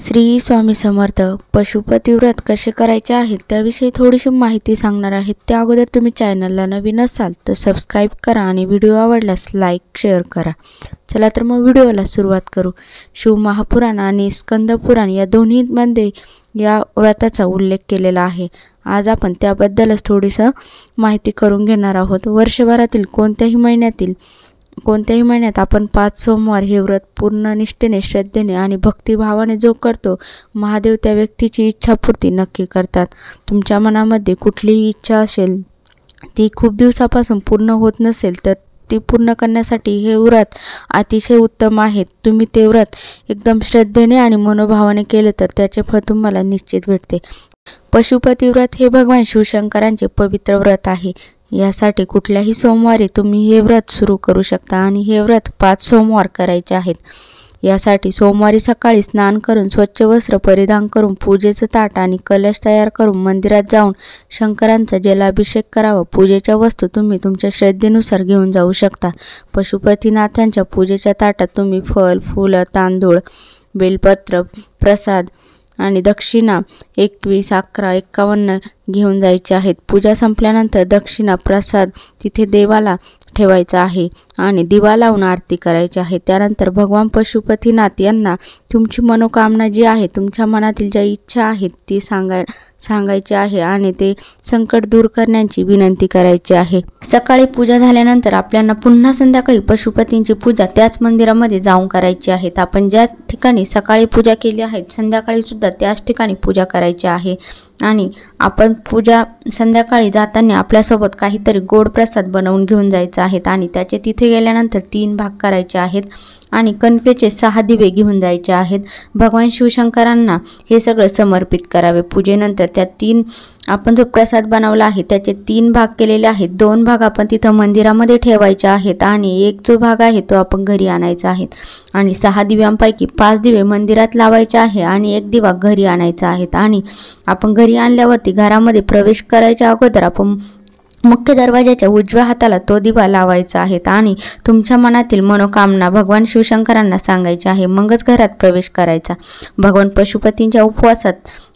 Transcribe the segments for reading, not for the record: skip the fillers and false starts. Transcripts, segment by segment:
श्री स्वामी समर्थ. पशुपती व्रत कसे करायचे आहे त्याविषयी थोडीशी माहिती सांगणार आहे. त्या अगोदर तुम्ही चॅनलला नवीन असाल तर सबस्क्राईब करा आणि व्हिडिओ आवडल्यास लाईक शेअर करा. चला तर मग व्हिडिओला सुरुवात करू. शिवमहापुराण आणि स्कंदपुराण या दोन्हीमध्ये या व्रताचा उल्लेख केलेला आहे. आज आपण त्याबद्दलच थोडीशी माहिती करून घेणार आहोत. वर्षभरातील कोणत्याही महिन्यात आपण 5 सोमवार हे व्रत पूर्ण निष्ठेने, श्रद्धेने आणि भक्तिभावाने जो करतो, महादेव त्या व्यक्तीची इच्छापूर्ती नक्की करतात. तुमच्या मनामध्ये कुठलीही इच्छा असेल, ती खूप दिवसापासून पूर्ण होत नसेल तर ती पूर्ण करण्यासाठी हे व्रत अतिशय उत्तम आहे. तुम्ही ते व्रत एकदम श्रद्धेने आणि मनोभावाने केले तर त्याचे फळ तुम्हाला निश्चित भेटते. पशुपती व्रत हे भगवान शिवशंकरांचे पवित्र व्रत आहे. यासाठी कुठल्याही सोमवारी तुम्ही हे व्रत सुरू करू शकता आणि हे व्रत 5 सोमवार करायचे आहेत. यासाठी सोमवारी सकाळी स्नान करून, स्वच्छ वस्त्र परिधान करून, पूजेचं ताट आणि कलश तयार करून मंदिरात जाऊन शंकरांचा जलाभिषेक करावा. पूजेच्या वस्तू तुम्ही तुमच्या श्रद्धेनुसार घेऊन जाऊ शकता. पशुपतीनाथांच्या पूजेच्या ताटात तुम्ही फळ, फुलं, तांदूळ, बेलपत्र, प्रसाद आणि दक्षिणा 21, 11, 51 घेऊन जायचे आहेत. पूजा संपल्यानंतर दक्षिणा प्रसाद तिथे देवाला ठेवायचा आहे आणि दिवा लावून आरती करायची आहे. त्यानंतर भगवान पशुपतीनाथ यांना तुमची मनोकामना जी आहे, तुमच्या मनातील ज्या इच्छा आहेत ती सांगायची आहे आणि ते संकट दूर करण्याची विनंती करायची आहे. सकाळी पूजा झाल्यानंतर आपल्याला पुन्हा संध्याकाळी पशुपतींची पूजा त्याच मंदिरामध्ये जाऊन करायची आहे. आपण ज्या ठिकाणी सकाळी पूजा केली आहे, संध्याकाळी सुद्धा त्याच ठिकाणी पूजा करायची आहे. आणि आपण पूजा संध्याकाळी जाताना आपल्यासोबत काहीतरी गोड प्रसाद बनवून घेऊन जायचा आहेत आणि त्याचे तिथे गेल्यानंतर 3 भाग करायचे आहेत आणि कणकेचे 6 दिवे घेऊन जायचे आहेत. भगवान शिवशंकरांना हे सगळं समर्पित करावे. पूजेनंतर त्या 3 आपण जो प्रसाद बनवला आहे त्याचे 3 भाग केलेले आहेत. 2 भाग आपण तिथं मंदिरामध्ये ठेवायचे आहेत आणि एक जो भाग आहे तो आपण घरी आणायचा आहे. आणि 6 दिव्यांपैकी 5 दिवे मंदिरात लावायचे आहे आणि 1 दिवा घरी आणायचा आहे. आणि आपण घरी आणल्यावरती घरामध्ये प्रवेश करायच्या अगोदर आपण मुख्य दरवाजाच्या उजव्या हाताला तो दिवा लावायचा आहे आणि तुमच्या मनातील मनोकामना भगवान शिवशंकरांना सांगायची आहे. मगच घरात प्रवेश करायचा. भगवान पशुपतींच्या उपवासात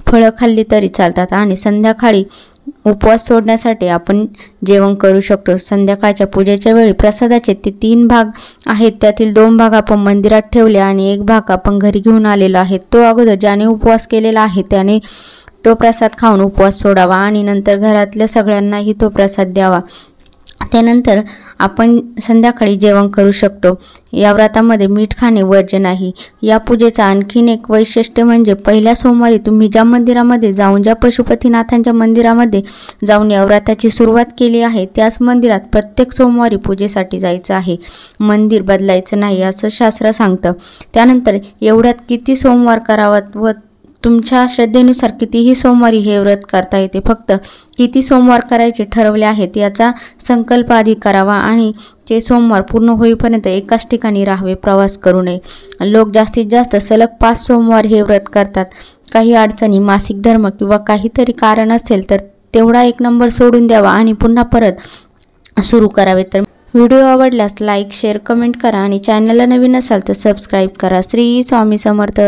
फळं खाल्ली तरी चालतात आणि संध्याकाळी उपवास सोडण्यासाठी आपण जेवण करू शकतो. संध्याकाळच्या पूजेच्या वेळी प्रसादाचे ते 3 भाग आहेत, त्यातील 2 भाग आपण मंदिरात ठेवले आणि 1 भाग आपण घरी घेऊन आलेलो आहे. तो अगोदर ज्याने उपवास केलेला आहे त्याने तो प्रसाद खाऊन उपवास सोडावा आणि नंतर घरातल्या सगळ्यांनाही तो प्रसाद द्यावा. त्यानंतर आपण संध्याकाळी जेवण करू शकतो. या व्रतामध्ये मीठ खाणे वर्ज्य नाही. या पूजेचा आणखीन एक वैशिष्ट्य म्हणजे पहिल्या सोमवारी तुम्ही ज्या मंदिरामध्ये जाऊन, ज्या पशुपतीनाथांच्या मंदिरामध्ये जाऊन या व्रताची सुरुवात केली आहे त्याच मंदिरात प्रत्येक सोमवारी पूजेसाठी जायचं आहे. मंदिर बदलायचं नाही असं शास्त्र सांगतं. त्यानंतर एवढ्यात किती सोमवार करावात व तुमच्या श्रद्धेनुसार कितीही सोमवारी हे व्रत करता येते. फक्त किती सोमवार करायचे ठरवले आहेत याचा संकल्प आधी करावा आणि ते सोमवार पूर्ण होईपर्यंत एकाच ठिकाणी राहावे, प्रवास करू नये. लोक जास्तीत जास्त सलग 5 सोमवार हे व्रत करतात. काही अडचणी, मासिक धर्म किंवा काहीतरी कारण असेल तर तेवढा 1 नंबर सोडून द्यावा आणि पुन्हा परत सुरू करावे. तर व्हिडिओ आवडल्यास लाईक शेअर कमेंट करा आणि चॅनलला नवीन असाल तर सबस्क्राईब करा. श्री स्वामी समर्थ.